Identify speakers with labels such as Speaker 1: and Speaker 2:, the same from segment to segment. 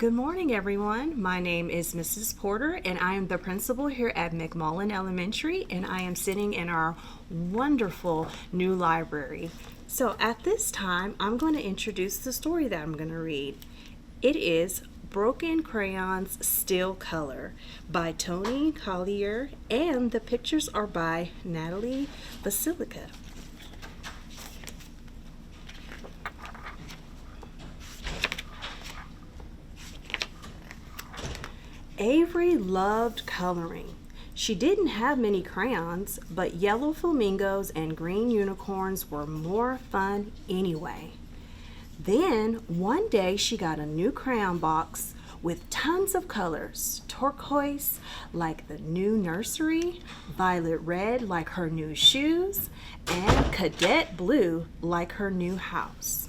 Speaker 1: Good morning, everyone. My name is Mrs. Porter, and I am the principal here at McMullan Elementary, and I am sitting in our wonderful new library. So at this time, I'm going to introduce the story that I'm going to read. It is Broken Crayons Still Color by Tony Collier, and the pictures are by Natalie Basilica. Avery loved coloring. She didn't have many crayons, but yellow flamingos and green unicorns were more fun anyway. Then one day she got a new crayon box with tons of colors: turquoise like the new nursery, violet red like her new shoes, and cadet blue like her new house.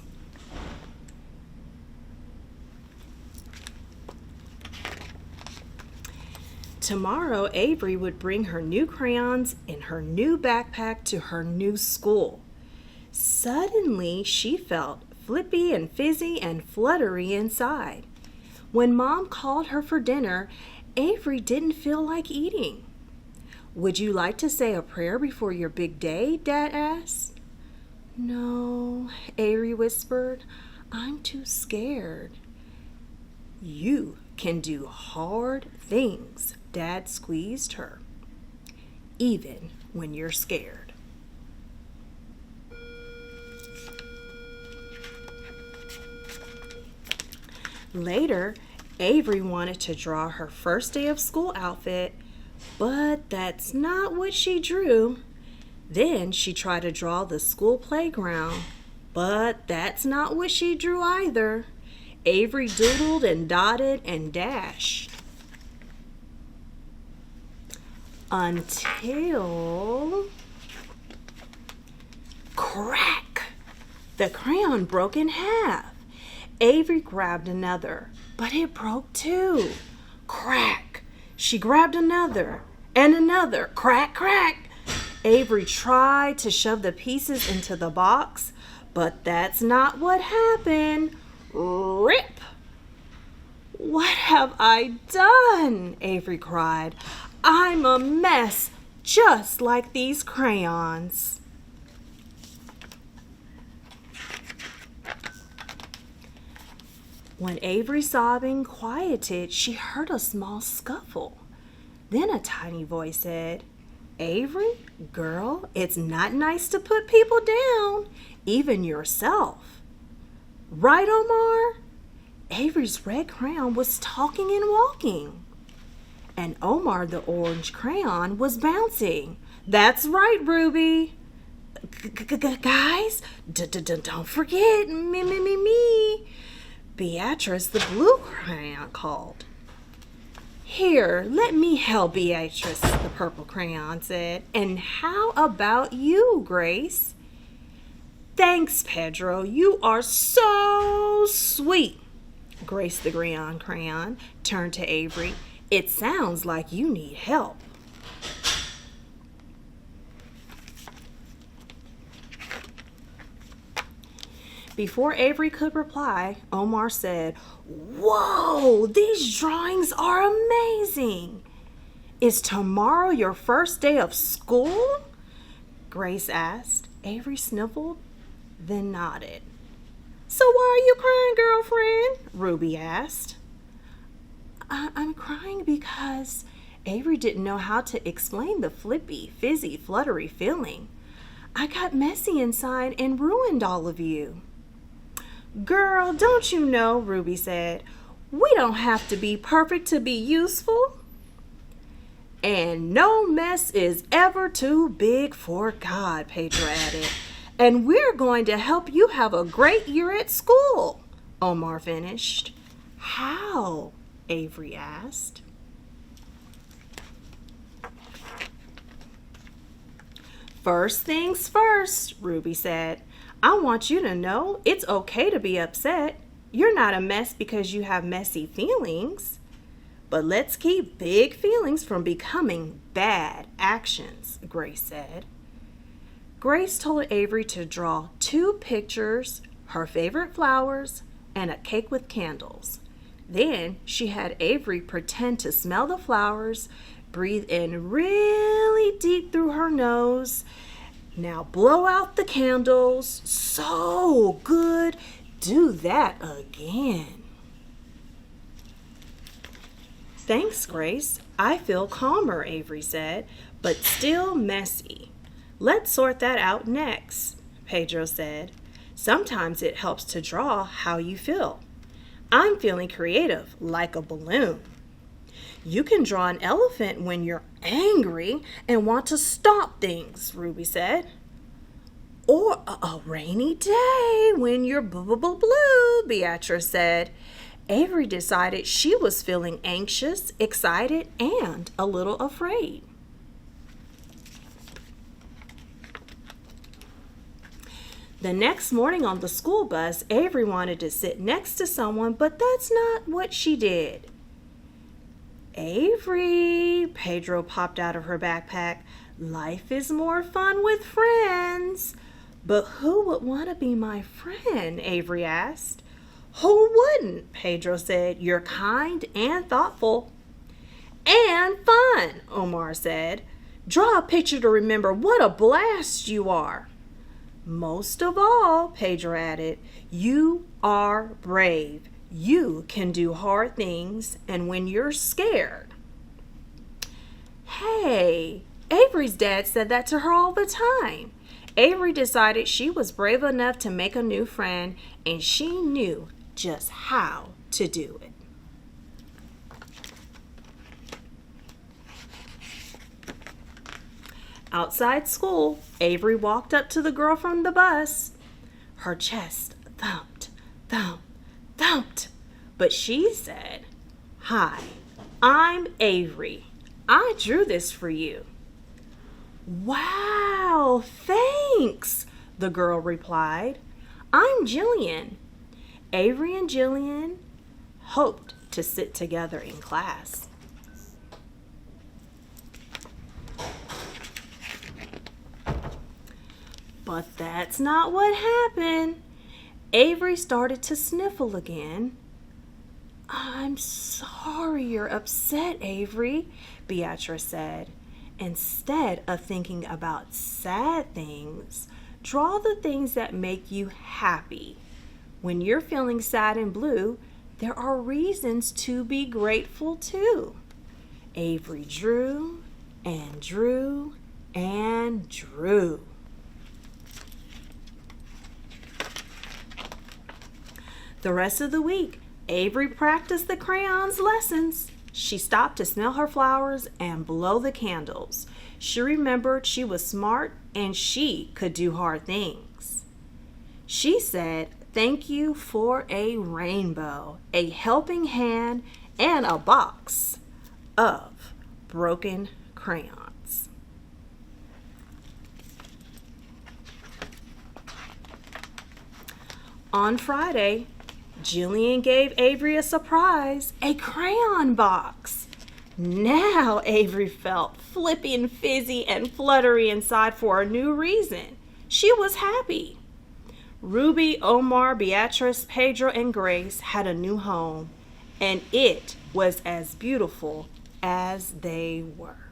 Speaker 1: Tomorrow, Avery would bring her new crayons in her new backpack to her new school. Suddenly, she felt flippy and fizzy and fluttery inside. When Mom called her for dinner, Avery didn't feel like eating. "Would you like to say a prayer before your big day?" Dad asked. "No," Avery whispered. "I'm too scared." "You can do hard things," Dad squeezed her, "even when you're scared." Later, Avery wanted to draw her first day of school outfit, but that's not what she drew. Then she tried to draw the school playground, but that's not what she drew either. Avery doodled and dotted and dashed until crack! The crayon broke in half. Avery grabbed another, but it broke too. Crack! She grabbed another and another. Crack, crack! Avery tried to shove the pieces into the box, but that's not what happened. Rip! "What have I done?" Avery cried. "I'm a mess, just like these crayons." When Avery's sobbing quieted, she heard a small scuffle. Then a tiny voice said, "Avery, girl, it's not nice to put people down, even yourself. Right, Omar?" Avery's red crayon was talking and walking. And Omar, the orange crayon, was bouncing. "That's right, Ruby. Guys, don't forget me. Beatrice, the blue crayon, called. "Here, let me help, Beatrice," the purple crayon said. "And how about you, Grace?" "Thanks, Pedro. You are so sweet." Grace, the green crayon, turned to Avery. "It sounds like you need help." Before Avery could reply, Omar said, "Whoa, these drawings are amazing. Is tomorrow your first day of school?" Grace asked. Avery sniffled, then nodded. "So why are you crying, girlfriend?" Ruby asked. I'm crying because Avery didn't know how to explain the flippy, fizzy, fluttery feeling. "I got messy inside and ruined all of you." "Girl, don't you know," Ruby said, "we don't have to be perfect to be useful. And no mess is ever too big for God," Pedro added. "And we're going to help you have a great year at school," Omar finished. "How?" Avery asked. "First things first," Ruby said. "I want you to know it's okay to be upset. You're not a mess because you have messy feelings. But let's keep big feelings from becoming bad actions," Grace said. Grace told Avery to draw 2 pictures, her favorite flowers, and a cake with candles. Then she had Avery pretend to smell the flowers, breathe in really deep through her nose. Now blow out the candles. So good. Do that again. Thanks, Grace. I feel calmer, Avery said, but still messy. Let's sort that out next, Pedro said. Sometimes it helps to draw how you feel. I'm feeling creative, like a balloon. You can draw an elephant when you're angry and want to stop things, Ruby said. Or a rainy day when you're blue, Beatrice said. Avery decided she was feeling anxious, excited, and a little afraid. The next morning on the school bus, Avery wanted to sit next to someone, but that's not what she did. Avery, Pedro popped out of her backpack, life is more fun with friends. But who would want to be my friend? Avery asked. Who wouldn't? Pedro said. You're kind and thoughtful. And fun, Omar said. Draw a picture to remember what a blast you are. Most of all, Pedro added, you are brave. You can do hard things, and when you're scared. Hey, Avery's dad said that to her all the time. Avery decided she was brave enough to make a new friend, and she knew just how to do it. Outside school, Avery walked up to the girl from the bus. Her chest thumped, thumped, thumped. But she said, Hi, I'm Avery. I drew this for you. Wow, thanks, the girl replied. I'm Jillian. Avery and Jillian hoped to sit together in class. But that's not what happened. Avery started to sniffle again. I'm sorry you're upset, Avery, Beatrice said. Instead of thinking about sad things, draw the things that make you happy. When you're feeling sad and blue, there are reasons to be grateful too. Avery drew and drew and drew. The rest of the week, Avery practiced the crayons lessons. She stopped to smell her flowers and blow the candles. She remembered she was smart and she could do hard things. She said, thank you for a rainbow, a helping hand, and a box of broken crayons. On Friday, Jillian gave Avery a surprise, a crayon box. Now Avery felt flippy and fizzy and fluttery inside for a new reason. She was happy. Ruby, Omar, Beatrice, Pedro, and Grace had a new home, and it was as beautiful as they were.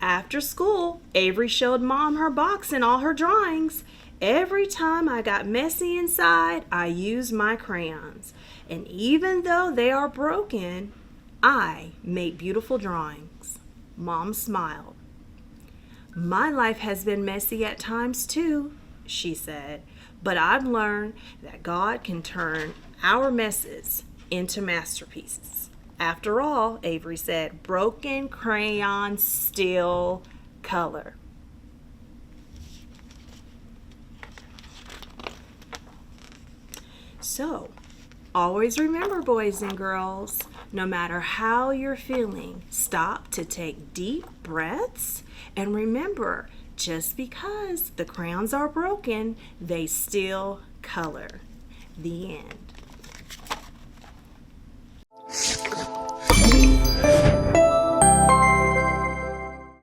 Speaker 1: After school, Avery showed Mom her box and all her drawings. Every time I got messy inside, I used my crayons. And even though they are broken, I made beautiful drawings. Mom smiled. My life has been messy at times too, she said, but I've learned that God can turn our messes into masterpieces. After all, Avery said, broken crayons still color. So, always remember, boys and girls, no matter how you're feeling, stop to take deep breaths and remember, just because the crayons are broken, they still color. The end.